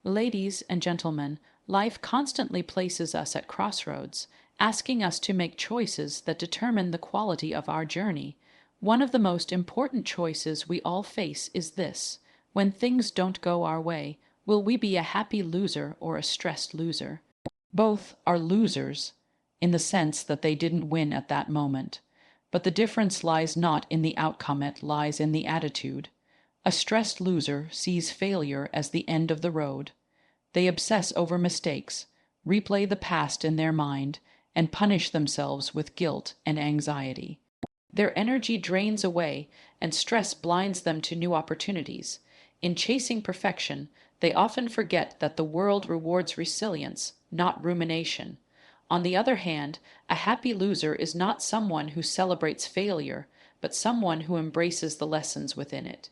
Ladies and gentlemen, life constantly places us at crossroads, asking us to make choices that determine the quality of our journey. One of the most important choices we all face is this: when things don't go our way, will we be a happy loser or a stressed loser? Both are losers in the sense that they didn't win at that moment. But the difference lies not in the outcome, it lies in the attitude. A stressed loser sees failure as the end of the road. They obsess over mistakes, replay the past in their mind, and punish themselves with guilt and anxiety. Their energy drains away, and stress blinds them to new opportunities. In chasing perfection, they often forget that the world rewards resilience, not rumination. On the other hand, a happy loser is not someone who celebrates failure, but someone who embraces the lessons within it.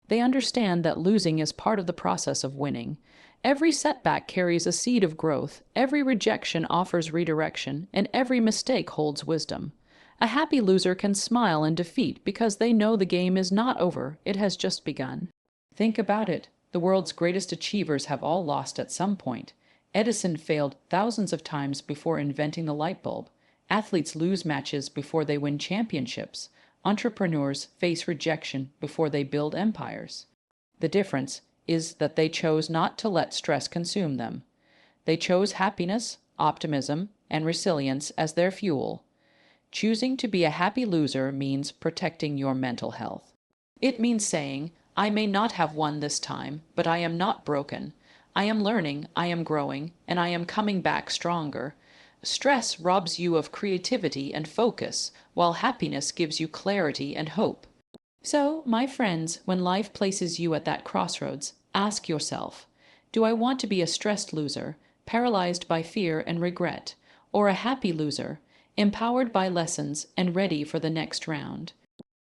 They understand that losing is part of the process of winning. Every setback carries a seed of growth, every rejection offers redirection, and every mistake holds wisdom. A happy loser can smile in defeat because they know the game is not over, it has just begun. Think about it. The world's greatest achievers have all lost at some point. Edison failed thousands of times before inventing the light bulb. Athletes lose matches before they win championships. Entrepreneurs face rejection before they build empires. The difference is that they chose not to let stress consume them. They chose happiness, optimism, and resilience as their fuel. Choosing to be a happy loser means protecting your mental health. It means saying, I may not have won this time, but I am not broken. I am learning, I am growing, and I am coming back stronger. Stress robs you of creativity and focus, while happiness gives you clarity and hope. So, my friends, when life places you at that crossroads, ask yourself, do I want to be a stressed loser, paralyzed by fear and regret, or a happy loser, empowered by lessons and ready for the next round?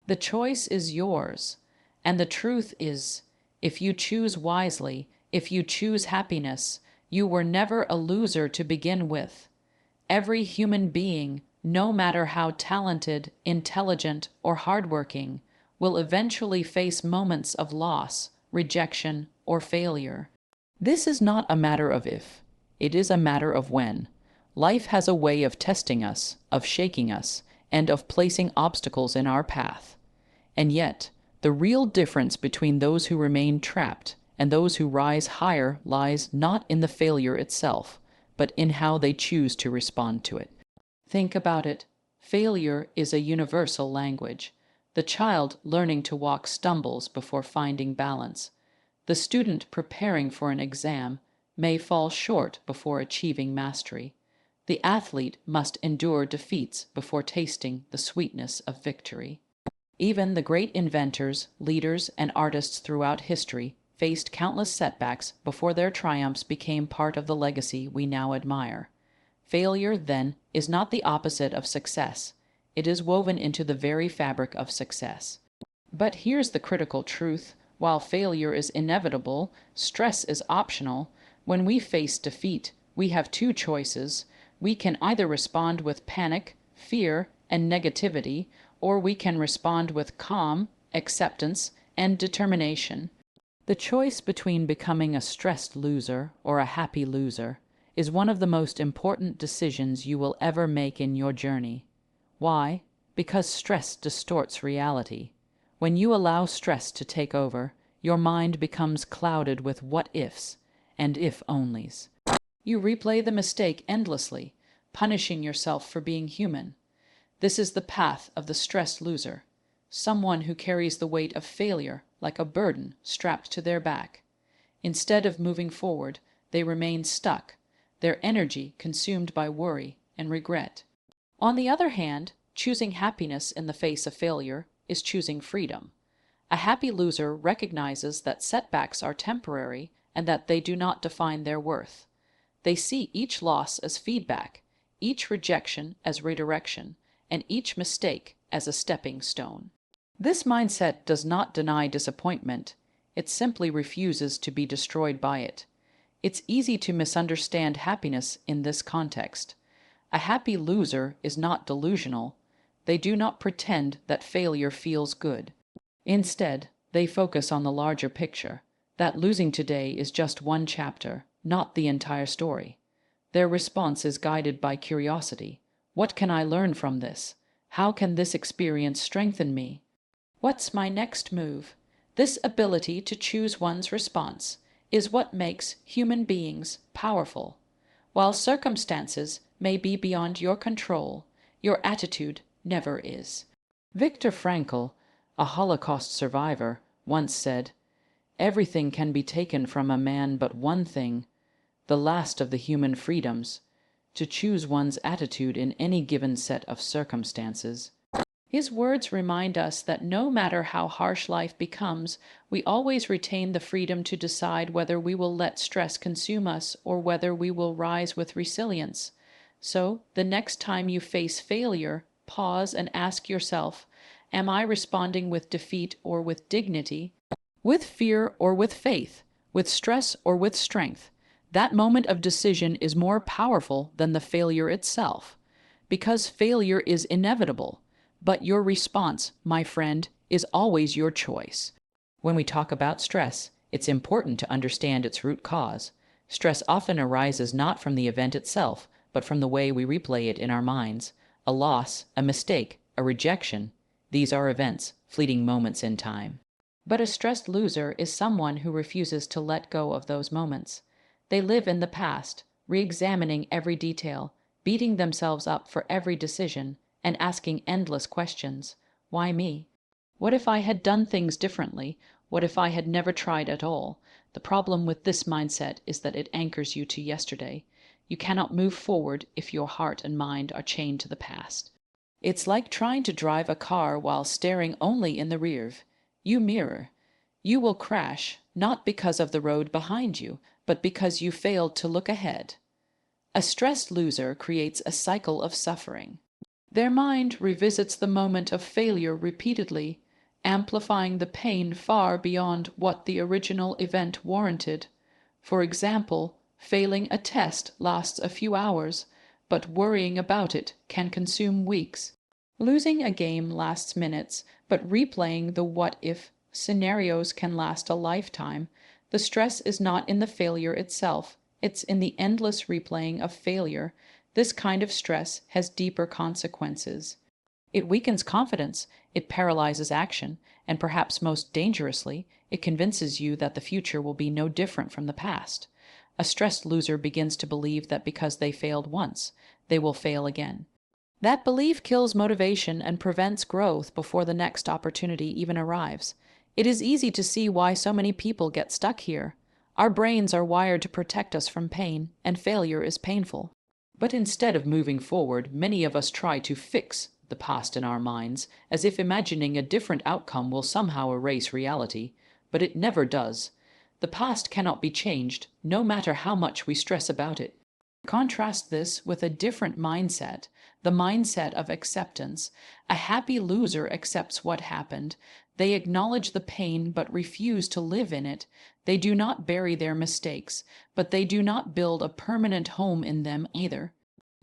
The choice is yours, and the truth is, if you choose wisely, if you choose happiness, you were never a loser to begin with. Every human being, no matter how talented, intelligent, or hardworking, will eventually face moments of loss, rejection, or failure. This is not a matter of if, it is a matter of when. Life has a way of testing us, of shaking us, and of placing obstacles in our path. And yet, the real difference between those who remain trapped and those who rise higher lies not in the failure itself, but in how they choose to respond to it. Think about it. Failure is a universal language. The child learning to walk stumbles before finding balance. The student preparing for an exam may fall short before achieving mastery. The athlete must endure defeats before tasting the sweetness of victory. Even the great inventors, leaders, and artists throughout history faced countless setbacks before their triumphs became part of the legacy we now admire. Failure, then, is not the opposite of success. It is woven into the very fabric of success. But here's the critical truth. While failure is inevitable, stress is optional. When we face defeat, we have two choices. We can either respond with panic, fear, and negativity, or we can respond with calm, acceptance, and determination. The choice between becoming a stressed loser or a happy loser is one of the most important decisions you will ever make in your journey. Why? Because stress distorts reality. When you allow stress to take over, your mind becomes clouded with what-ifs and if-onlys. You replay the mistake endlessly, punishing yourself for being human. This is the path of the stressed loser, someone who carries the weight of failure like a burden strapped to their back. Instead of moving forward, they remain stuck, their energy consumed by worry and regret. On the other hand, choosing happiness in the face of failure is choosing freedom. A happy loser recognizes that setbacks are temporary and that they do not define their worth. They see each loss as feedback, each rejection as redirection, and each mistake as a stepping stone. This mindset does not deny disappointment, it simply refuses to be destroyed by it. It's easy to misunderstand happiness in this context. A happy loser is not delusional. They do not pretend that failure feels good. Instead, they focus on the larger picture. that losing today is just one chapter, not the entire story. Their response is guided by curiosity. What can I learn from this? How can this experience strengthen me? What's my next move? This ability to choose one's response is what makes human beings powerful. While circumstances may be beyond your control, your attitude never is. Viktor Frankl, a Holocaust survivor, once said, "Everything can be taken from a man but one thing, the last of the human freedoms, to choose one's attitude in any given set of circumstances." His words remind us that no matter how harsh life becomes, we always retain the freedom to decide whether we will let stress consume us or whether we will rise with resilience. So, the next time you face failure, pause and ask yourself, am I responding with defeat or with dignity? With fear or with faith? With stress or with strength? That moment of decision is more powerful than the failure itself, because failure is inevitable. But your response, my friend, is always your choice. When we talk about stress, it's important to understand its root cause. Stress often arises not from the event itself, but from the way we replay it in our minds. A loss, a mistake, a rejection. These are events, fleeting moments in time. But a stressed loser is someone who refuses to let go of those moments. They live in the past, re-examining every detail, beating themselves up for every decision, and asking endless questions. Why me? What if I had done things differently? What if I had never tried at all? The problem with this mindset is that it anchors you to yesterday. You cannot move forward if your heart and mind are chained to the past. It's like trying to drive a car while staring only in the rear. You mirror. You will crash, not because of the road behind you, but because you failed to look ahead. A stressed loser creates a cycle of suffering. Their mind revisits the moment of failure repeatedly, amplifying the pain far beyond what the original event warranted. For example, failing a test lasts a few hours, but worrying about it can consume weeks. Losing a game lasts minutes, but replaying the what-if scenarios can last a lifetime. The stress is not in the failure itself, it's in the endless replaying of failure. This kind of stress has deeper consequences. It weakens confidence, it paralyzes action, and perhaps most dangerously, it convinces you that the future will be no different from the past. A stressed loser begins to believe that because they failed once, they will fail again. That belief kills motivation and prevents growth before the next opportunity even arrives. It is easy to see why so many people get stuck here. Our brains are wired to protect us from pain, and failure is painful. But instead of moving forward, many of us try to fix the past in our minds, as if imagining a different outcome will somehow erase reality. But it never does. The past cannot be changed, no matter how much we stress about it. Contrast this with a different mindset, the mindset of acceptance. A happy loser accepts what happened. They acknowledge the pain but refuse to live in it. They do not bury their mistakes, but they do not build a permanent home in them either.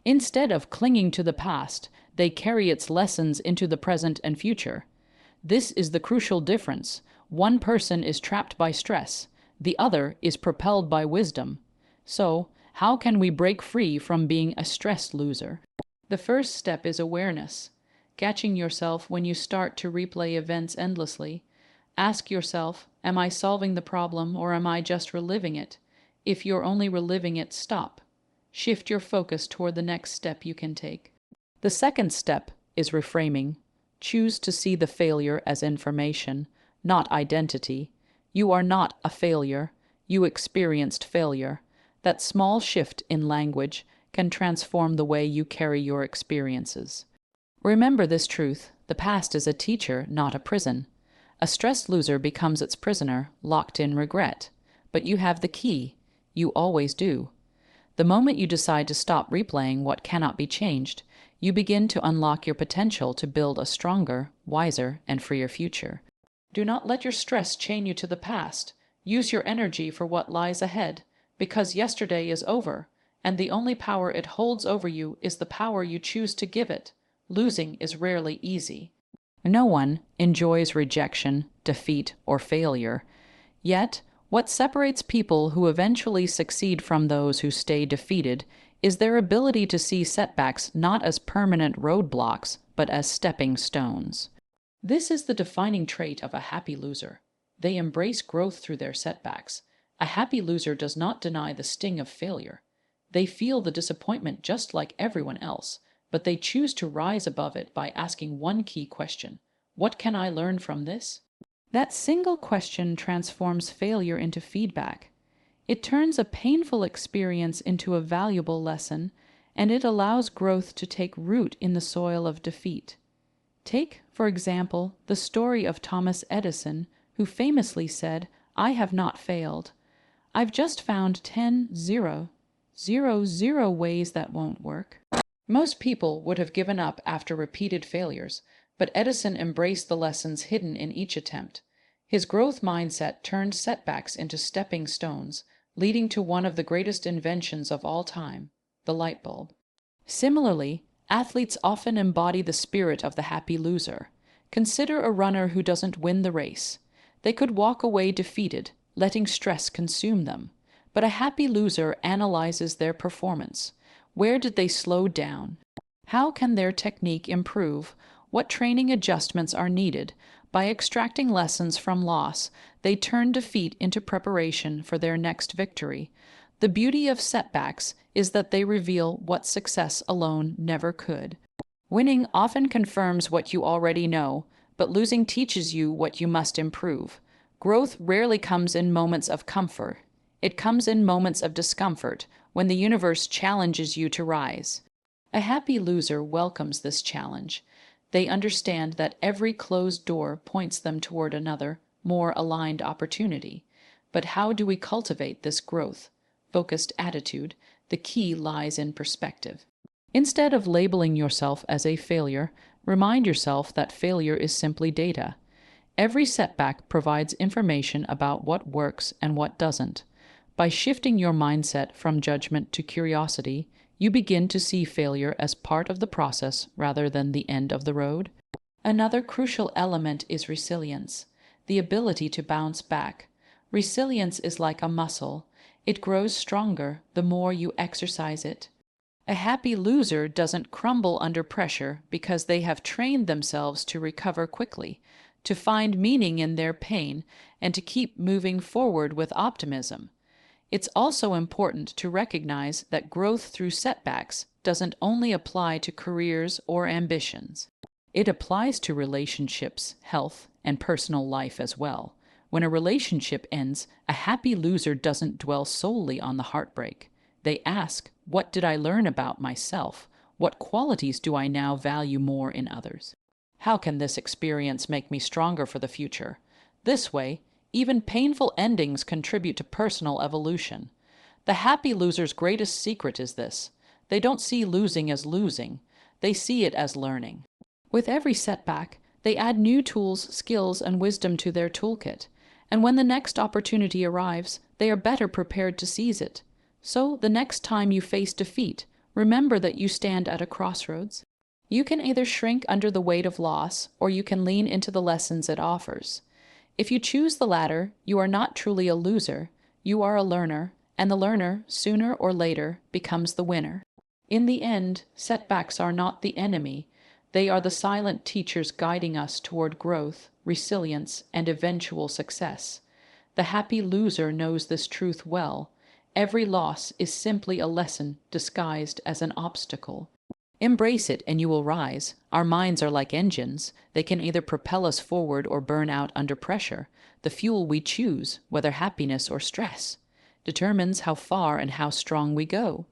Instead of clinging to the past, they carry its lessons into the present and future. This is the crucial difference. One person is trapped by stress, the other is propelled by wisdom. So, how can we break free from being a stressed loser? The first step is awareness. Catching yourself when you start to replay events endlessly. Ask yourself, am I solving the problem or am I just reliving it? If you're only reliving it, stop. Shift your focus toward the next step you can take. The second step is reframing. Choose to see the failure as information, not identity. You are not a failure. You experienced failure. That small shift in language can transform the way you carry your experiences. Remember this truth: the past is a teacher, not a prison. A stressed loser becomes its prisoner, locked in regret. But you have the key. You always do. The moment you decide to stop replaying what cannot be changed, you begin to unlock your potential to build a stronger, wiser, and freer future. Do not let your stress chain you to the past. Use your energy for what lies ahead, because yesterday is over, and the only power it holds over you is the power you choose to give it. Losing is rarely easy. No one enjoys rejection, defeat, or failure. Yet, What separates people who eventually succeed from those who stay defeated is their ability to see setbacks not as permanent roadblocks, but as stepping stones. This is the defining trait of a happy loser. They embrace growth through their setbacks. A happy loser does not deny the sting of failure. They feel the disappointment just like everyone else, but they choose to rise above it by asking one key question: what can I learn from this? That single question transforms failure into feedback. It turns a painful experience into a valuable lesson, and it allows growth to take root in the soil of defeat. Take, for example, the story of Thomas Edison, who famously said, "I have not failed. I've just found 10,000 ways that won't work." Most people would have given up after repeated failures, but Edison embraced the lessons hidden in each attempt. His growth mindset turned setbacks into stepping stones, leading to one of the greatest inventions of all time, the light bulb. Similarly, athletes often embody the spirit of the happy loser. Consider a runner who doesn't win the race. They could walk away defeated, letting stress consume them. But a happy loser analyzes their performance. Where did they slow down? How can their technique improve? What training adjustments are needed? By extracting lessons from loss, they turn defeat into preparation for their next victory. The beauty of setbacks is that they reveal what success alone never could. Winning often confirms what you already know, but losing teaches you what you must improve. Growth rarely comes in moments of comfort. It comes in moments of discomfort, when the universe challenges you to rise. A happy loser welcomes this challenge. They understand that every closed door points them toward another, more aligned opportunity. But how do we cultivate this growth-focused attitude? The key lies in perspective. Instead of labeling yourself as a failure, remind yourself that failure is simply data. Every setback provides information about what works and what doesn't. By shifting your mindset from judgment to curiosity, you begin to see failure as part of the process rather than the end of the road. Another crucial element is resilience, the ability to bounce back. Resilience is like a muscle. It grows stronger the more you exercise it. A happy loser doesn't crumble under pressure because they have trained themselves to recover quickly, to find meaning in their pain, and to keep moving forward with optimism. It's also important to recognize that growth through setbacks doesn't only apply to careers or ambitions. It applies to relationships, health, and personal life as well. When a relationship ends, a happy loser doesn't dwell solely on the heartbreak. They ask, what did I learn about myself? What qualities do I now value more in others? How can this experience make me stronger for the future? This way, even painful endings contribute to personal evolution. The happy loser's greatest secret is this: they don't see losing as losing, they see it as learning. With every setback, they add new tools, skills, and wisdom to their toolkit, and when the next opportunity arrives, they are better prepared to seize it. So, the next time you face defeat, remember that you stand at a crossroads. You can either shrink under the weight of loss, or you can lean into the lessons it offers. If you choose the latter, you are not truly a loser, you are a learner, and the learner, sooner or later, becomes the winner. In the end, setbacks are not the enemy. They are the silent teachers guiding us toward growth, resilience, and eventual success. The happy loser knows this truth well. Every loss is simply a lesson disguised as an obstacle. Embrace it and you will rise. Our minds are like engines. They can either propel us forward or burn out under pressure. The fuel we choose, whether happiness or stress, determines how far and how strong we go.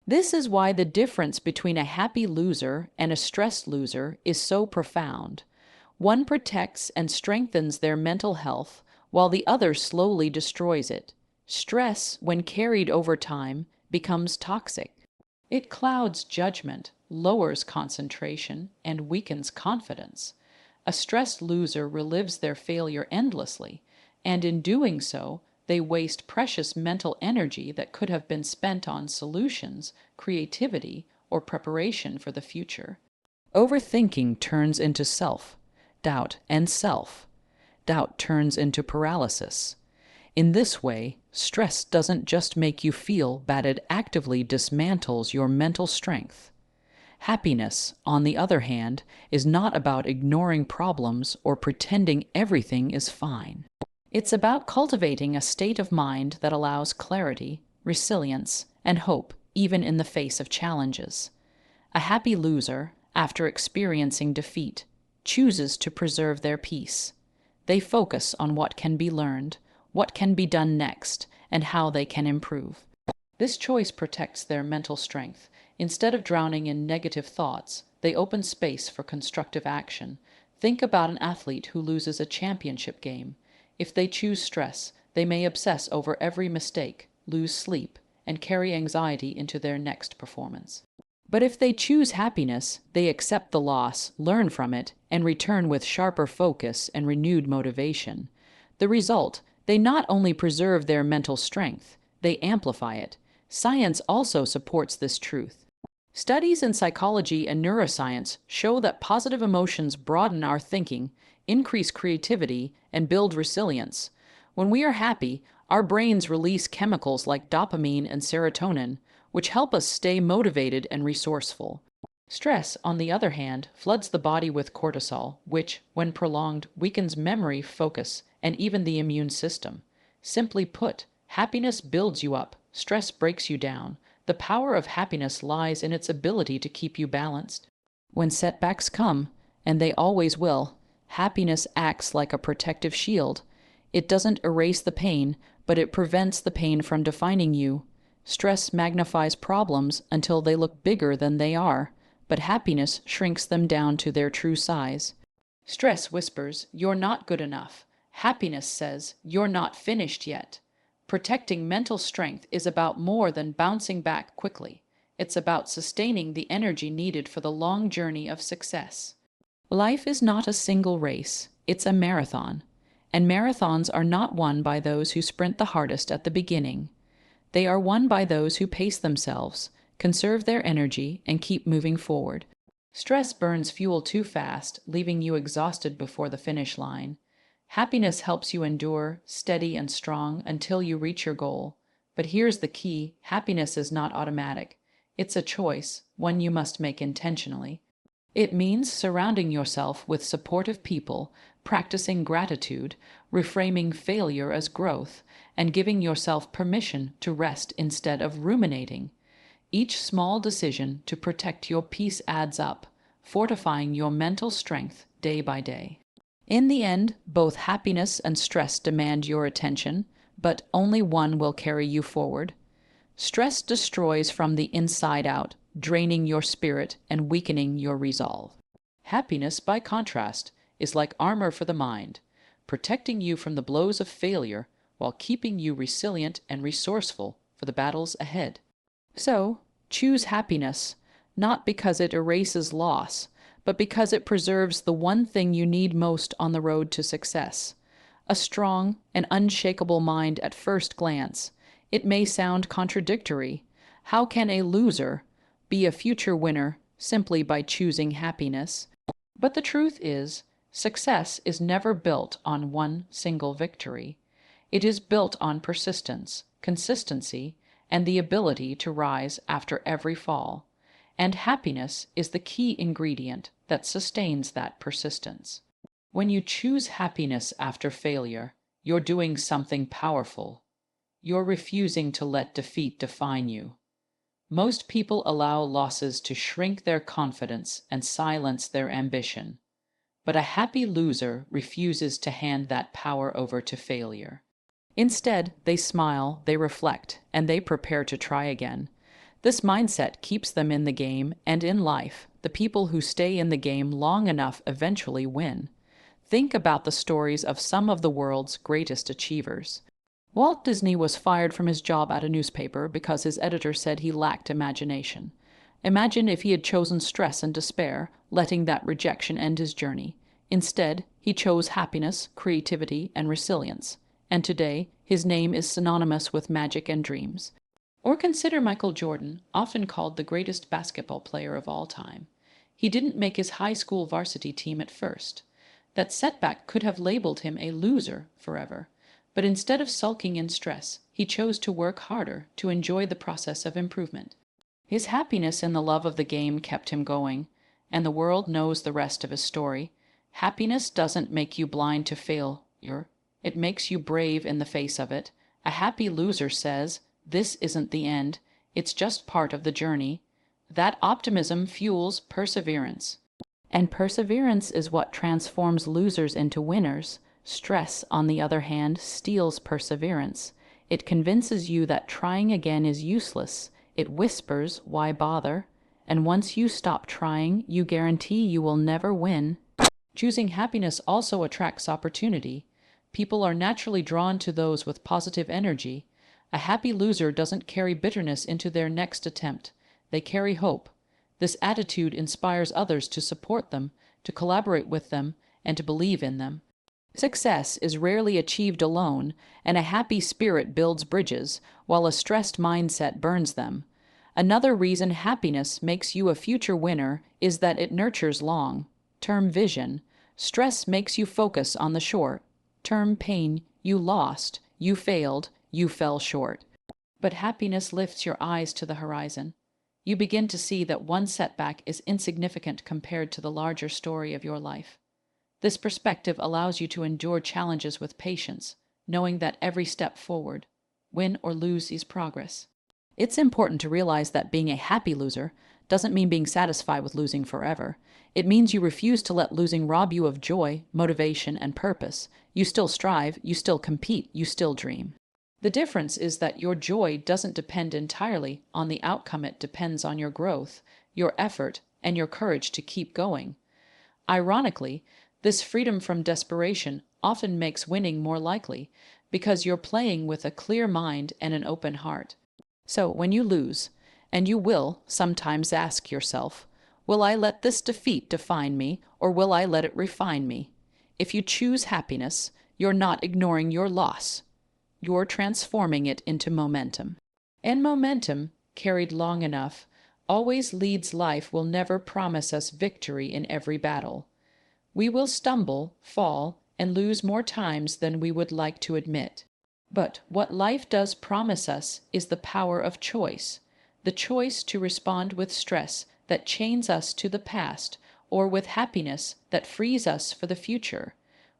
This is why the difference between a happy loser and a stressed loser is so profound. One protects and strengthens their mental health, while the other slowly destroys it. Stress, when carried over time, becomes toxic. It clouds judgment, lowers concentration, and weakens confidence. A stressed loser relives their failure endlessly, and in doing so, they waste precious mental energy that could have been spent on solutions, creativity, or preparation for the future. Overthinking turns into self-doubt, and self-doubt turns into paralysis. In this way, stress doesn't just make you feel bad, it actively dismantles your mental strength. Happiness, on the other hand, is not about ignoring problems or pretending everything is fine. It's about cultivating a state of mind that allows clarity, resilience, and hope even in the face of challenges. A happy loser, after experiencing defeat, chooses to preserve their peace. They focus on what can be learned, what can be done next, and how they can improve. This choice protects their mental strength. Instead of drowning in negative thoughts, they open space for constructive action. Think about an athlete who loses a championship game. If they choose stress, they may obsess over every mistake, lose sleep, and carry anxiety into their next performance. But if they choose happiness, they accept the loss, learn from it, and return with sharper focus and renewed motivation. The result, they not only preserve their mental strength, they amplify it. Science also supports this truth. Studies in psychology and neuroscience show that positive emotions broaden our thinking, increase creativity, and build resilience. When we are happy, our brains release chemicals like dopamine and serotonin, which help us stay motivated and resourceful. Stress, on the other hand, floods the body with cortisol, which, when prolonged, weakens memory, focus, and even the immune system. Simply put, happiness builds you up, stress breaks you down. The power of happiness lies in its ability to keep you balanced. When setbacks come, and they always will, happiness acts like a protective shield. It doesn't erase the pain, but it prevents the pain from defining you. Stress magnifies problems until they look bigger than they are, but happiness shrinks them down to their true size. Stress whispers, "You're not good enough." Happiness says, "You're not finished yet." Protecting mental strength is about more than bouncing back quickly. It's about sustaining the energy needed for the long journey of success. Life is not a single race, it's a marathon. And marathons are not won by those who sprint the hardest at the beginning. They are won by those who pace themselves, conserve their energy, and keep moving forward. Stress burns fuel too fast, leaving you exhausted before the finish line. Happiness helps you endure, steady and strong, until you reach your goal. But here's the key: happiness is not automatic. It's a choice, one you must make intentionally. It means surrounding yourself with supportive people, practicing gratitude, reframing failure as growth, and giving yourself permission to rest instead of ruminating. Each small decision to protect your peace adds up, fortifying your mental strength day by day. In the end, both happiness and stress demand your attention, but only one will carry you forward. Stress destroys from the inside out, draining your spirit and weakening your resolve. Happiness, by contrast, is like armor for the mind, protecting you from the blows of failure while keeping you resilient and resourceful for the battles ahead. So, choose happiness, not because it erases loss, but because it preserves the one thing you need most on the road to success. A strong and unshakable mind at first glance. It may sound contradictory. How can a loser be a future winner simply by choosing happiness? But the truth is, success is never built on one single victory. It is built on persistence, consistency, and the ability to rise after every fall. And happiness is the key ingredient that sustains that persistence. When you choose happiness after failure, you're doing something powerful. You're refusing to let defeat define you. Most people allow losses to shrink their confidence and silence their ambition. But a happy loser refuses to hand that power over to failure. Instead, they smile, they reflect, and they prepare to try again. This mindset keeps them in the game, and in life, the people who stay in the game long enough eventually win. Think about the stories of some of the world's greatest achievers. Walt Disney was fired from his job at a newspaper because his editor said he lacked imagination. Imagine if he had chosen stress and despair, letting that rejection end his journey. Instead, he chose happiness, creativity, and resilience. And today, his name is synonymous with magic and dreams. Or consider Michael Jordan, often called the greatest basketball player of all time. He didn't make his high school varsity team at first. That setback could have labeled him a loser forever. But instead of sulking in stress, he chose to work harder to enjoy the process of improvement. His happiness in the love of the game kept him going, and the world knows the rest of his story. Happiness doesn't make you blind to failure, it makes you brave in the face of it. A happy loser says, "This isn't the end, it's just part of the journey." That optimism fuels perseverance. And perseverance is what transforms losers into winners. Stress, on the other hand, steals perseverance. It convinces you that trying again is useless. It whispers, "Why bother?" And once you stop trying, you guarantee you will never win. Choosing happiness also attracts opportunity. People are naturally drawn to those with positive energy. A happy loser doesn't carry bitterness into their next attempt. They carry hope. This attitude inspires others to support them, to collaborate with them, and to believe in them. Success is rarely achieved alone, and a happy spirit builds bridges, while a stressed mindset burns them. Another reason happiness makes you a future winner is that it nurtures long-term vision. Stress makes you focus on the short-term pain. You lost, you failed, you fell short. But happiness lifts your eyes to the horizon. You begin to see that one setback is insignificant compared to the larger story of your life. This perspective allows you to endure challenges with patience, knowing that every step forward, win or lose, is progress. It's important to realize that being a happy loser doesn't mean being satisfied with losing forever. It means you refuse to let losing rob you of joy, motivation, and purpose. You still strive, you still compete, you still dream. The difference is that your joy doesn't depend entirely on the outcome. It depends on your growth, your effort, and your courage to keep going. Ironically, this freedom from desperation often makes winning more likely, because you're playing with a clear mind and an open heart. So when you lose, and you will sometimes ask yourself, will I let this defeat define me, or will I let it refine me? If you choose happiness, you're not ignoring your loss. You're transforming it into momentum. And momentum, carried long enough, always leads. Life will never promise us victory in every battle. We will stumble, fall, and lose more times than we would like to admit. But what life does promise us is the power of choice, the choice to respond with stress that chains us to the past, or with happiness that frees us for the future.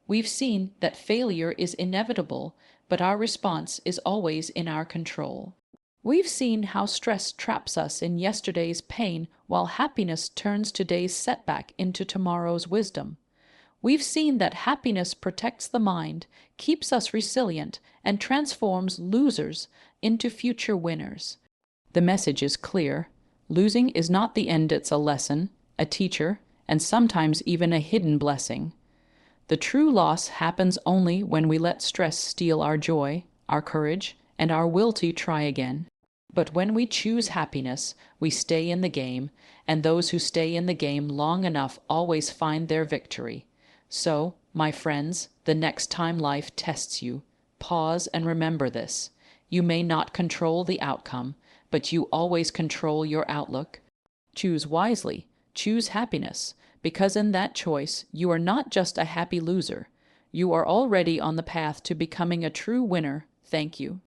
We've seen that failure is inevitable, but our response is always in our control. We've seen how stress traps us in yesterday's pain, while happiness turns today's setback into tomorrow's wisdom. We've seen that happiness protects the mind, keeps us resilient, and transforms losers into future winners. The message is clear. Losing is not the end, it's a lesson, a teacher, and sometimes even a hidden blessing. The true loss happens only when we let stress steal our joy, our courage, and our will to try again. But when we choose happiness, we stay in the game, and those who stay in the game long enough always find their victory. So, my friends, the next time life tests you, pause and remember this. You may not control the outcome, but you always control your outlook. Choose wisely, choose happiness, because in that choice, you are not just a happy loser. You are already on the path to becoming a true winner. Thank you.